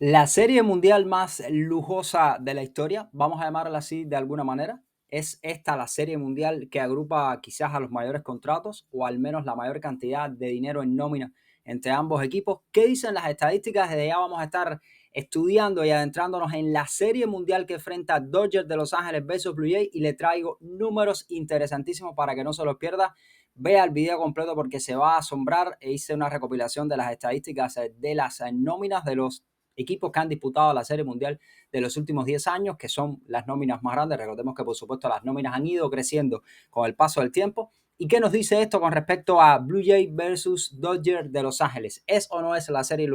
La serie mundial más lujosa de la historia, vamos a llamarla así de alguna manera, es esta la serie mundial que agrupa quizás a los mayores contratos o al menos la mayor cantidad de dinero en nómina entre ambos equipos. ¿Qué dicen las estadísticas? Desde ya vamos a estar estudiando y adentrándonos en la serie mundial que enfrenta Dodgers de Los Ángeles versus Blue Jays y le traigo números interesantísimos para que no se los pierda. Vea el video completo porque se va a asombrar. Hice una recopilación de las estadísticas de las nóminas de los equipos que han disputado la Serie Mundial de los últimos 10 años, que son las nóminas más grandes. Recordemos que, por supuesto, las nóminas han ido creciendo con el paso del tiempo. ¿Y qué nos dice esto con respecto a Blue Jays versus Dodgers de Los Ángeles? ¿Es o no es la serie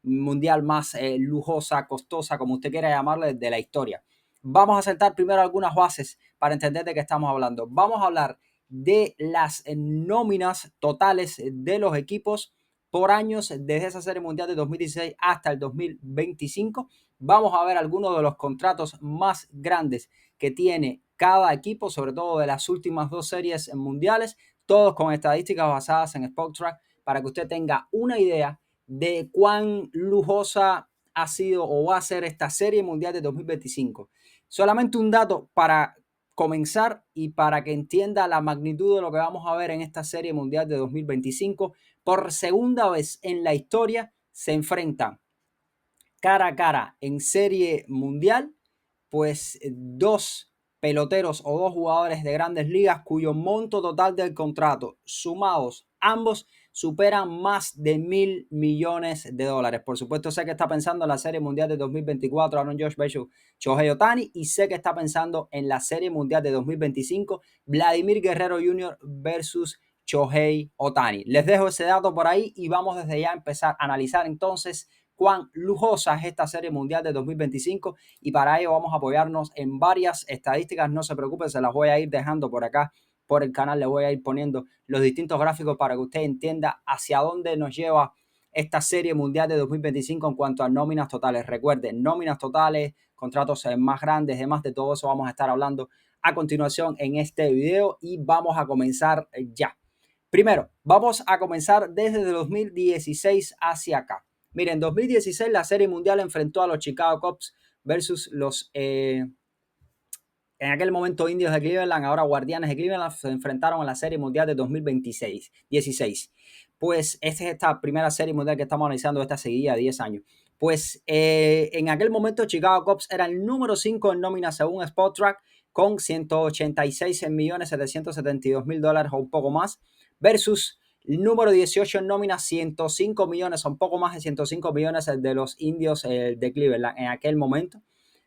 mundial más lujosa, costosa, como usted quiera llamarle, de la historia? Vamos a sentar primero algunas bases para entender de qué estamos hablando. Vamos a hablar de las nóminas totales de los equipos por años desde esa serie mundial de 2016 hasta el 2025. Vamos a ver algunos de los contratos más grandes que tiene cada equipo, sobre todo de las últimas dos series mundiales, todos con estadísticas basadas en Spotrac para que usted tenga una idea de cuán lujosa ha sido o va a ser esta serie mundial de 2025. Solamente un dato para comenzar y para que entienda la magnitud de lo que vamos a ver en esta serie mundial de 2025. Por segunda vez en la historia se enfrentan cara a cara en serie mundial, pues dos peloteros o dos jugadores de grandes ligas cuyo monto total del contrato sumados ambos superan más de $1,000 millones. Por supuesto, sé que está pensando en la Serie Mundial de 2024, Aaron Josh versus Shohei Ohtani, y sé que está pensando en la Serie Mundial de 2025, Vladimir Guerrero Jr. versus Shohei Ohtani. Les dejo ese dato por ahí y vamos desde ya a empezar a analizar entonces cuán lujosa es esta serie mundial de 2025 y para ello vamos a apoyarnos en varias estadísticas. No se preocupen, se las voy a ir dejando por acá por el canal. Le voy a ir poniendo los distintos gráficos para que usted entienda hacia dónde nos lleva esta serie mundial de 2025 en cuanto a nóminas totales. Recuerden, nóminas totales, contratos más grandes, demás de todo eso vamos a estar hablando a continuación en este video y vamos a comenzar ya. Primero, vamos a comenzar desde 2016 hacia acá. Miren, en 2016 la Serie Mundial enfrentó a los Chicago Cubs versus los, en aquel momento, Indios de Cleveland, ahora Guardianes de Cleveland, se enfrentaron a la Serie Mundial de 2016. Pues esta es esta primera Serie Mundial que estamos analizando, esta seguida de 10 años. Pues en aquel momento Chicago Cubs era el número 5 en nómina según Spotrac con $186,772,000 o un poco más, versus el número 18 en nómina, 105 millones, un poco más de 105 millones de los Indios de Cleveland en aquel momento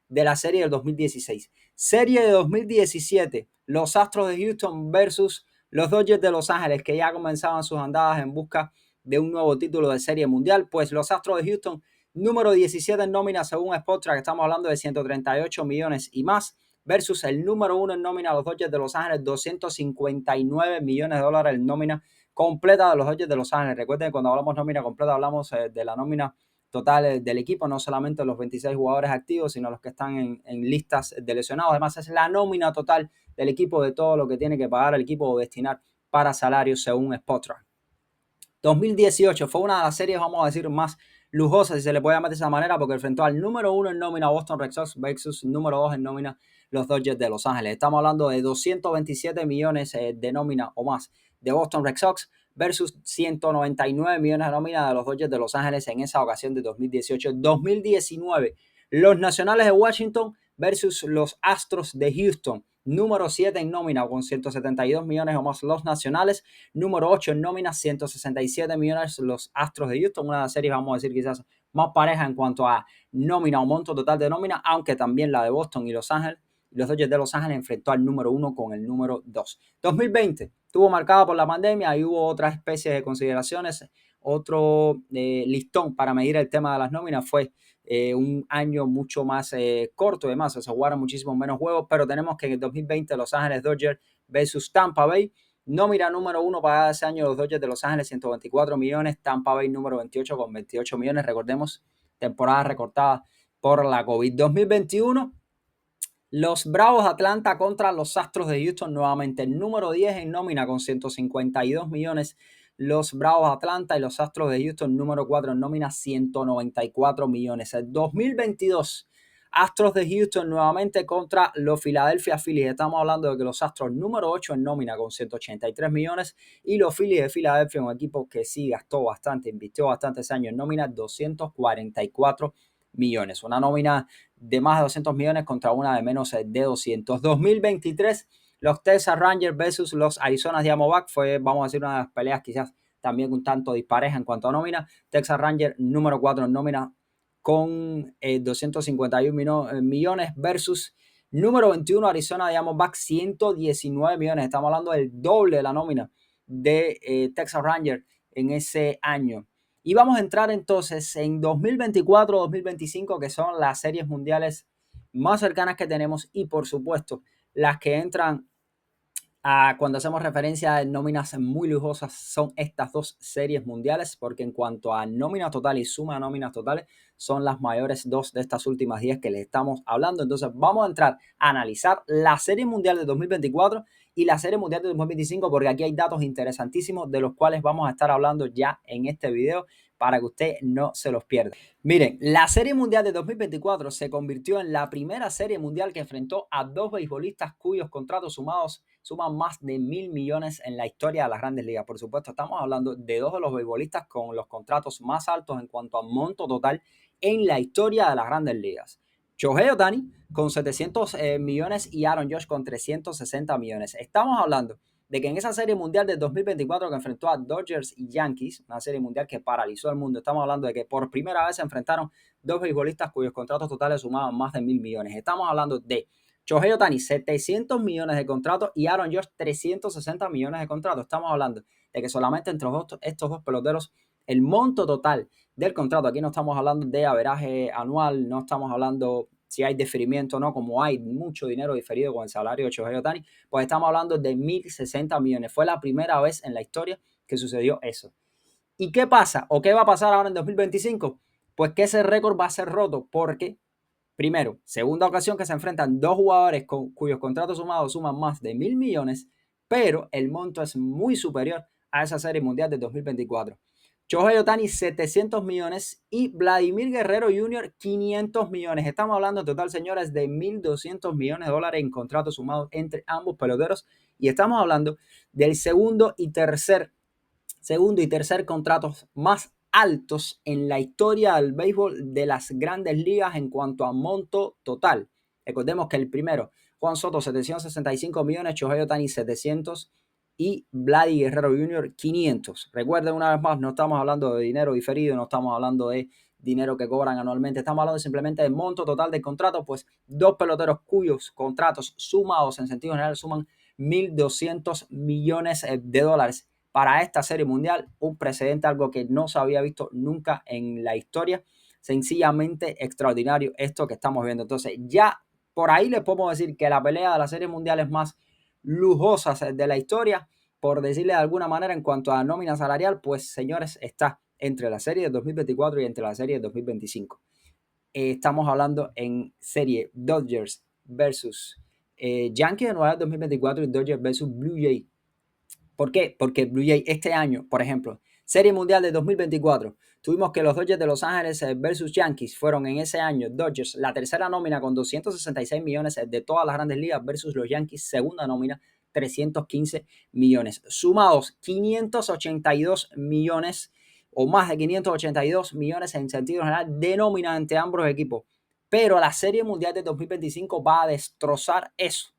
de la serie del 2016. Serie de 2017, los Astros de Houston versus los Dodgers de Los Ángeles, que ya comenzaban sus andadas en busca de un nuevo título de serie mundial. Pues los Astros de Houston, número 17 en nómina según Spotrac, estamos hablando de 138 millones y más, versus el número 1 en nómina, los Dodgers de Los Ángeles, 259 millones de dólares en nómina completa de los Dodgers de Los Ángeles. Recuerden que cuando hablamos nómina completa hablamos de la nómina total del equipo, no solamente los 26 jugadores activos, sino los que están en listas de lesionados. Además, es la nómina total del equipo, de todo lo que tiene que pagar el equipo o destinar para salarios según Spotrac. 2018 fue una de las series, vamos a decir, más lujosas, si se le puede llamar de esa manera, porque enfrentó al número 1 en nómina Boston Red Sox versus número 2 en nómina los Dodgers de Los Ángeles. Estamos hablando de 227 millones de nómina o más de Boston Red Sox versus 199 millones de nómina de los Dodgers de Los Ángeles en esa ocasión de 2018. 2019, los Nacionales de Washington versus los Astros de Houston. Número 7 en nómina con 172 millones o más los Nacionales. Número 8 en nómina, 167 millones los Astros de Houston. Una de las series, vamos a decir, quizás más pareja en cuanto a nómina o monto total de nómina, aunque también la de Boston y Los Ángeles. Los Dodgers de Los Ángeles enfrentó al número 1 con el número 2. 2020 estuvo marcado por la pandemia y hubo otras especies de consideraciones. Otro listón para medir el tema de las nóminas fue un año mucho más corto, además, se jugaron muchísimos menos juegos, pero tenemos que en el 2020 Los Ángeles Dodgers versus Tampa Bay, nómina número 1 para ese año los Dodgers de Los Ángeles, 124 millones, Tampa Bay número 28 con 28 millones, recordemos, temporada recortada por la COVID. 2021, los Bravos de Atlanta contra los Astros de Houston, nuevamente el número 10 en nómina con 152 millones los Bravos de Atlanta y los Astros de Houston, número 4 en nómina, 194 millones. El 2022, Astros de Houston nuevamente contra los Philadelphia Phillies. Estamos hablando de que los Astros número 8 en nómina con 183 millones y los Phillies de Philadelphia, un equipo que sí gastó bastante, invirtió bastante ese año en nómina, 244 millones. Una nómina de más de 200 millones contra una de menos de 200. 2023, los Texas Rangers versus los Arizona Diamondbacks fue, vamos a decir, una de las peleas quizás también un tanto dispareja en cuanto a nómina. Texas Rangers número 4 en nómina con 251 millones versus número 21 Arizona Diamondbacks, 119 millones. Estamos hablando del doble de la nómina de Texas Rangers en ese año. Y vamos a entrar entonces en 2024-2025, que son las series mundiales más cercanas que tenemos y por supuesto las que entran cuando hacemos referencia a nóminas muy lujosas son estas dos series mundiales, porque en cuanto a nómina total y suma de nóminas totales son las mayores dos de estas últimas 10 que les estamos hablando. Entonces vamos a entrar a analizar la serie mundial de 2024 y la serie mundial de 2025, porque aquí hay datos interesantísimos de los cuales vamos a estar hablando ya en este video para que usted no se los pierda. Miren, la Serie Mundial de 2024 se convirtió en la primera Serie Mundial que enfrentó a dos beisbolistas cuyos contratos suman más de 1.000 millones en la historia de las Grandes Ligas. Por supuesto, estamos hablando de dos de los beisbolistas con los contratos más altos en cuanto a monto total en la historia de las Grandes Ligas. Shohei Ohtani con 700 millones y Aaron Judge con 360 millones. Estamos hablando de que en esa serie mundial del 2024 que enfrentó a Dodgers y Yankees, una serie mundial que paralizó el mundo, estamos hablando de que por primera vez se enfrentaron dos beisbolistas cuyos contratos totales sumaban más de 1.000 millones. Estamos hablando de Shohei Ohtani, 700 millones de contratos y Aaron Judge, 360 millones de contratos. Estamos hablando de que solamente entre estos dos peloteros el monto total del contrato, aquí no estamos hablando de averaje anual, no estamos hablando si hay diferimiento o no, como hay mucho dinero diferido con el salario de Shohei Ohtani, pues estamos hablando de 1.060 millones. Fue la primera vez en la historia que sucedió eso. ¿Y qué pasa? ¿O qué va a pasar ahora en 2025? Pues que ese récord va a ser roto porque, primero, segunda ocasión que se enfrentan dos jugadores cuyos contratos sumados suman más de 1.000 millones, pero el monto es muy superior a esa serie mundial de 2024. Shohei Ohtani 700 millones y Vladimir Guerrero Jr. 500 millones. Estamos hablando en total, señores, de 1.200 millones de dólares en contratos sumados entre ambos peloteros. Y estamos hablando del segundo y tercer contratos más altos en la historia del béisbol de las Grandes Ligas en cuanto a monto total. Recordemos que el primero, Juan Soto, 765 millones, Shohei Ohtani 700 y Vladi Guerrero Jr. 500. Recuerden una vez más, no estamos hablando de dinero diferido, no estamos hablando de dinero que cobran anualmente, estamos hablando simplemente del monto total del contrato, pues dos peloteros cuyos contratos sumados en sentido general suman 1.200 millones de dólares para esta serie mundial, un precedente, algo que no se había visto nunca en la historia, sencillamente extraordinario esto que estamos viendo. Entonces ya por ahí les podemos decir que la pelea de las series mundiales más lujosas de la historia, por decirle de alguna manera en cuanto a nómina salarial, pues señores, está entre la serie de 2024 y entre la serie de 2025. Estamos hablando en serie Dodgers versus Yankees de Nueva York 2024 y Dodgers versus Blue Jays. ¿Por qué? Porque Blue Jays este año, por ejemplo, Serie Mundial de 2024, tuvimos que los Dodgers de Los Ángeles versus Yankees fueron en ese año Dodgers la tercera nómina con 266 millones de todas las Grandes Ligas versus los Yankees segunda nómina 315 millones. Sumados 582 millones o más de 582 millones en sentido general de nómina entre ambos equipos. Pero la Serie Mundial de 2025 va a destrozar eso.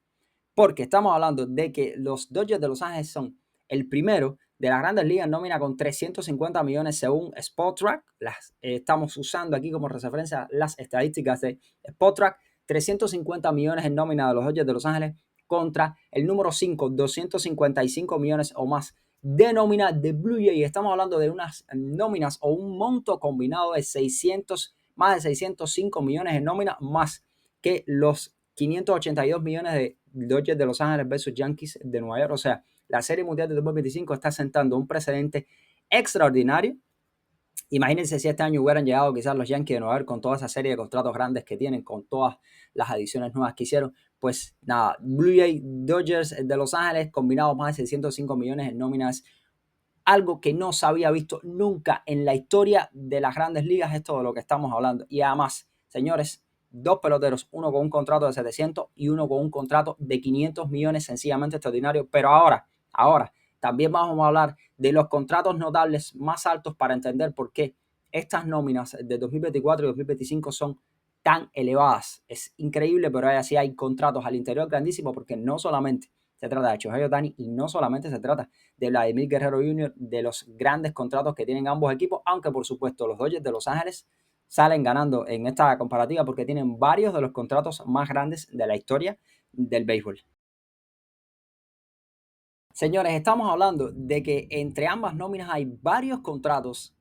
Porque estamos hablando de que los Dodgers de Los Ángeles son el primero de las Grandes Ligas en nómina con 350 millones según Spotrac. Estamos usando aquí como referencia las estadísticas de Spotrac. 350 millones en nómina de los Dodgers de Los Ángeles contra el número 5, 255 millones o más de nómina de Blue Jays. Estamos hablando de unas nóminas o un monto combinado de más de 605 millones en nómina, más que los 582 millones de Dodgers de Los Ángeles versus Yankees de Nueva York. O sea, la Serie Mundial de 2025 está sentando un precedente extraordinario. Imagínense si este año hubieran llegado quizás los Yankees de Nueva York con toda esa serie de contratos grandes que tienen, con todas las adiciones nuevas que hicieron. Pues nada, Blue Jays, Dodgers de Los Ángeles combinados más de 605 millones en nóminas. algo que no se había visto nunca en la historia de las grandes ligas, esto de lo que estamos hablando. Y además, señores, dos peloteros, uno con un contrato de 700 y uno con un contrato de 500 millones, sencillamente extraordinario. Pero ahora, también vamos a hablar de los contratos notables más altos para entender por qué estas nóminas de 2024 y 2025 son tan elevadas. Es increíble, pero así hay contratos al interior grandísimos, porque no solamente se trata de Shohei Ohtani y no solamente se trata de Vladimir Guerrero Jr., de los grandes contratos que tienen ambos equipos, aunque por supuesto los Dodgers de Los Ángeles salen ganando en esta comparativa porque tienen varios de los contratos más grandes de la historia del béisbol. Señores, estamos hablando de que entre ambas nóminas hay varios contratos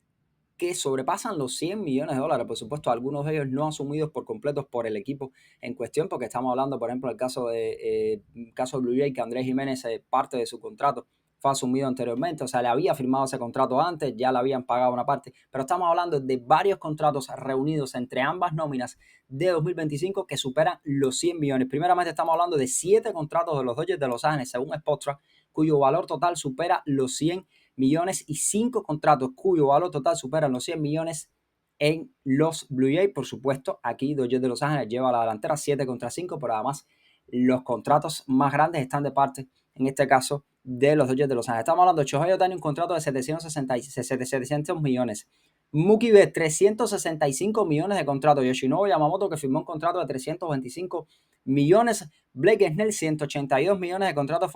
que sobrepasan los 100 millones de dólares. Por supuesto, algunos de ellos no asumidos por completos por el equipo en cuestión, porque estamos hablando, por ejemplo, del caso de Blue Jay, que Andrés Jiménez, parte de su contrato fue asumido anteriormente, o sea, le había firmado ese contrato antes, ya le habían pagado una parte, pero estamos hablando de varios contratos reunidos entre ambas nóminas de 2025 que superan los 100 millones. Primeramente estamos hablando de 7 contratos de los Dodgers de Los Ángeles, según Spotrac, cuyo valor total supera los 100 millones y 5 contratos cuyo valor total supera los 100 millones en los Blue Jays. Por supuesto, aquí Dodgers de Los Ángeles lleva la delantera 7 contra 5, pero además los contratos más grandes están de parte, en este caso, de los Dodgers de Los Ángeles. Estamos hablando de Shohei Ohtani, un contrato de 700 millones. Mookie Betts, 365 millones de contrato. Yoshinobu Yamamoto, que firmó un contrato de 325 millones. Blake Snell, 182 millones de contratos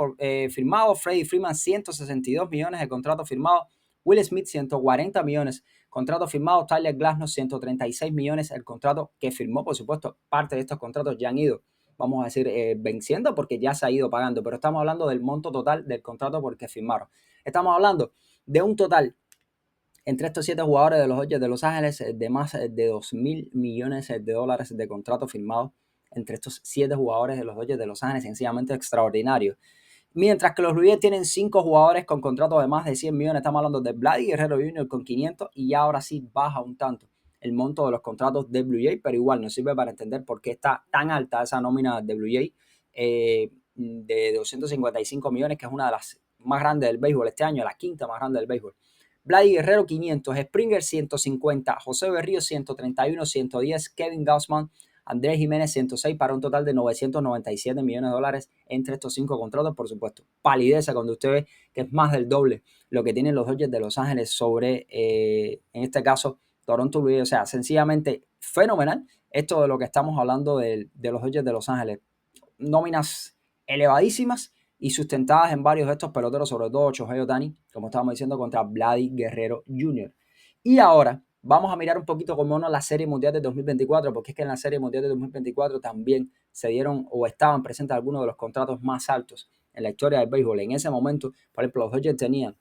firmados. Freddie Freeman, 162 millones de contratos firmados. Will Smith, 140 millones contratos firmados. Tyler Glasnow, 136 millones el contrato que firmó. Por supuesto, parte de estos contratos ya han ido, vamos a decir, venciendo porque ya se ha ido pagando. Pero estamos hablando del monto total del contrato por el que firmaron. Estamos hablando de un total entre estos 7 jugadores de los Dodgers de Los Ángeles de más de 2,000 millones de dólares de contrato firmado entre estos 7 jugadores de los Dodgers de Los Ángeles, sencillamente extraordinario. Mientras que los Blue Jays tienen 5 jugadores con contratos de más de 100 millones, estamos hablando de Vladimir Guerrero Jr. con 500 y ahora sí baja un tanto el monto de los contratos de Blue Jays, pero igual nos sirve para entender por qué está tan alta esa nómina de Blue Jays de 255 millones, que es una de las más grandes del béisbol este año, la quinta más grande del béisbol. Vladi Guerrero 500, Springer 150, José Berrío 131, 110, Kevin Gausman, Andrés Jiménez 106 para un total de 997 millones de dólares entre estos 5 contratos. Por supuesto, palidece cuando usted ve que es más del doble lo que tienen los Dodgers de Los Ángeles sobre, en este caso, Toronto Blue Jays. O sea, sencillamente fenomenal esto de lo que estamos hablando de los Dodgers de Los Ángeles. Nóminas elevadísimas y sustentadas en varios de estos peloteros, sobre todo Shohei Ohtani, como estábamos diciendo, contra Vladimir Guerrero Jr. Y ahora vamos a mirar un poquito como no la Serie Mundial de 2024, porque es que en la Serie Mundial de 2024 también se dieron o estaban presentes algunos de los contratos más altos en la historia del béisbol. En ese momento, por ejemplo, los Dodgers tenían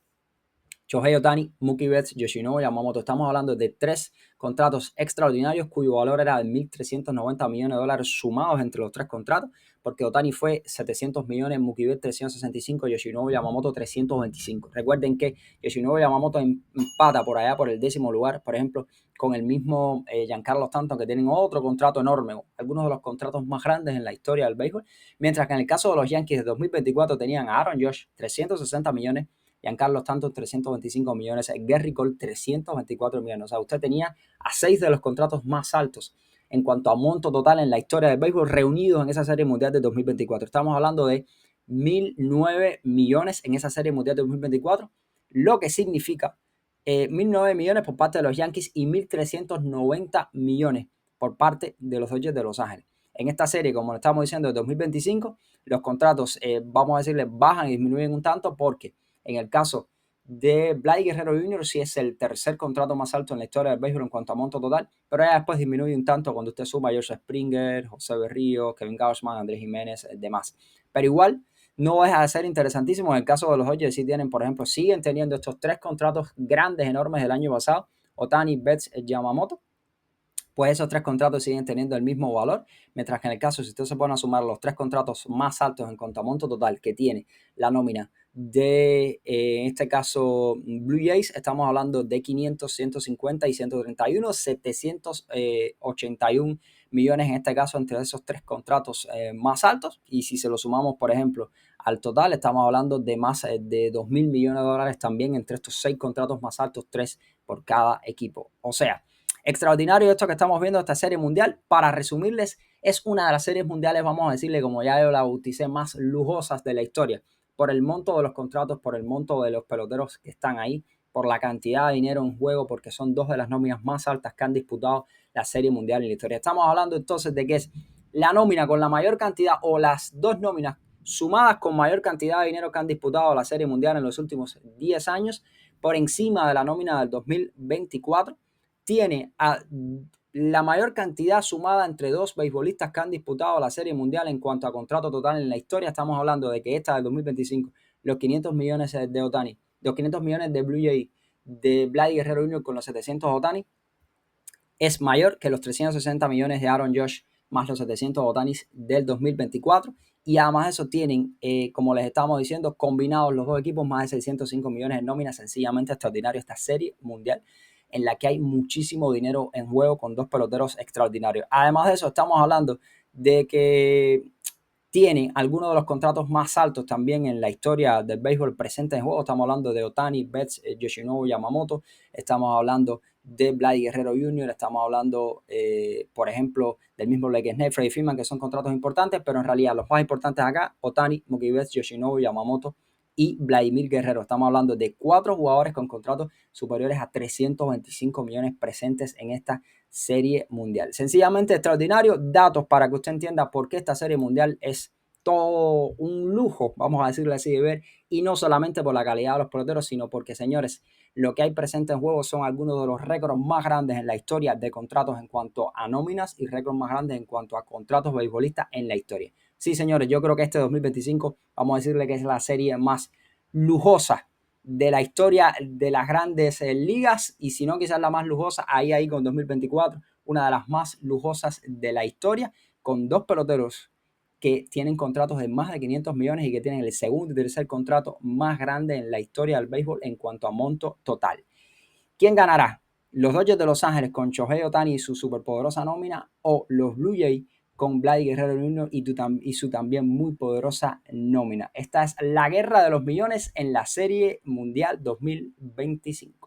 Shohei Ohtani, Mookie Betts, Yoshinobu Yamamoto. Estamos hablando de 3 contratos extraordinarios cuyo valor era de 1.390 millones de dólares sumados entre los 3 contratos, porque Ohtani fue 700 millones, Mookie Betts 365, Yoshinobu Yamamoto 325. Recuerden que Yoshinobu Yamamoto empata por allá por el 10º lugar, por ejemplo, con el mismo Giancarlo Stanton, que tienen otro contrato enorme, algunos de los contratos más grandes en la historia del béisbol, mientras que en el caso de los Yankees de 2024 tenían a Aaron Judge 360 millones, Giancarlo Stanton 325 millones, Gerrit Cole 324 millones. O sea, usted tenía a 6 de los contratos más altos en cuanto a monto total en la historia del béisbol reunidos en esa Serie Mundial de 2024. Estamos hablando de 1.009 millones en esa Serie Mundial de 2024, lo que significa 1.009 millones por parte de los Yankees y 1.390 millones por parte de los Dodgers de Los Ángeles. En esta serie, como lo estamos diciendo, de 2025, los contratos, vamos a decirle, bajan y disminuyen un tanto porque en el caso de Vladimir Guerrero Jr. sí es el tercer contrato más alto en la historia del béisbol en cuanto a monto total, pero ya después disminuye un tanto cuando usted suma a George Springer, José Berrío, Kevin Gausman, Andrés Jiménez, demás. Pero igual no deja de ser interesantísimo. En el caso de los Dodgers sí tienen, por ejemplo, siguen teniendo estos 3 contratos grandes, enormes del año pasado, Ohtani, Betts, Yamamoto, pues esos tres contratos siguen teniendo el mismo valor, mientras que en el caso, si usted se pone a sumar los tres contratos más altos en cuanto a monto total que tiene la nómina de, en este caso, Blue Jays, estamos hablando de 500, 150 y 131, 781 millones en este caso entre esos tres contratos más altos. Y si se lo sumamos, por ejemplo, al total, estamos hablando de más de 2.000 millones de dólares también entre estos 6 contratos más altos, 3 por cada equipo. O sea, extraordinario esto que estamos viendo, esta serie mundial. Para resumirles, es una de las series mundiales, vamos a decirle, como ya yo la bauticé, más lujosas de la historia, por el monto de los contratos, por el monto de los peloteros que están ahí, por la cantidad de dinero en juego, porque son dos de las nóminas más altas que han disputado la serie mundial en la historia. Estamos hablando entonces de que es la nómina con la mayor cantidad, o las dos nóminas sumadas con mayor cantidad de dinero que han disputado la serie mundial en los últimos 10 años, por encima de la nómina del 2024. Tiene a la mayor cantidad sumada entre dos beisbolistas que han disputado la serie mundial en cuanto a contrato total en la historia. Estamos hablando de que esta del 2025, los 500 millones de Ohtani, los 500 millones de Blue Jay, de Vlad Guerrero Jr. con los 700 Ohtani, es mayor que los 360 millones de Aaron Judge más los 700 Ohtanis del 2024. Y además de eso tienen, como les estamos diciendo, combinados los dos equipos más de 605 millones en nómina. Sencillamente extraordinario esta serie mundial en la que hay muchísimo dinero en juego con dos peloteros extraordinarios. Además de eso, estamos hablando de que tiene algunos de los contratos más altos también en la historia del béisbol presente en juego. Estamos hablando de Ohtani, Betts, Yoshinobu Yamamoto. Estamos hablando de Vlad Guerrero Jr., estamos hablando, por ejemplo, del mismo Blake Snell, Freddie Freeman, que son contratos importantes, pero en realidad los más importantes acá, Ohtani, Mookie Betts, Yoshinobu Yamamoto y Vladimir Guerrero. Estamos hablando de 4 jugadores con contratos superiores a 325 millones presentes en esta serie mundial. Sencillamente extraordinario. Datos para que usted entienda por qué esta serie mundial es todo un lujo, vamos a decirlo así, de ver, y no solamente por la calidad de los peloteros, sino porque, señores, lo que hay presente en juego son algunos de los récords más grandes en la historia de contratos en cuanto a nóminas y récords más grandes en cuanto a contratos beisbolistas en la historia. Sí, señores, yo creo que este 2025, vamos a decirle que es la serie más lujosa de la historia de las grandes ligas, y si no quizás la más lujosa, ahí con 2024, una de las más lujosas de la historia, con dos peloteros que tienen contratos de más de 500 millones y que tienen el segundo y tercer contrato más grande en la historia del béisbol en cuanto a monto total. ¿Quién ganará? ¿Los Dodgers de Los Ángeles con Shohei Ohtani y su superpoderosa nómina, o los Blue Jays con Vlad Guerrero Jr. y su también muy poderosa nómina? Esta es la guerra de los millones en la Serie Mundial 2025.